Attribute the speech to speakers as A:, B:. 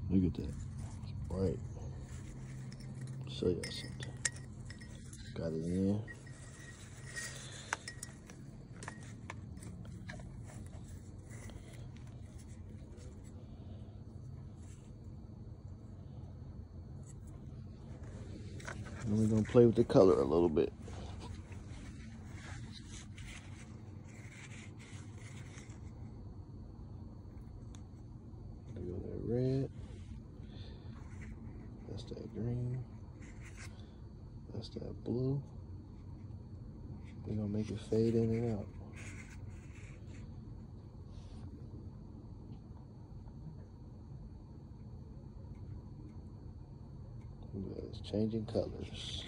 A: Look at that. It's bright. Show y'all something. Got it in. And we're gonna play with the color a little bit. There go that red. That's that green. That's that blue. We're gonna make it fade in and out. Look at that, it's changing colors.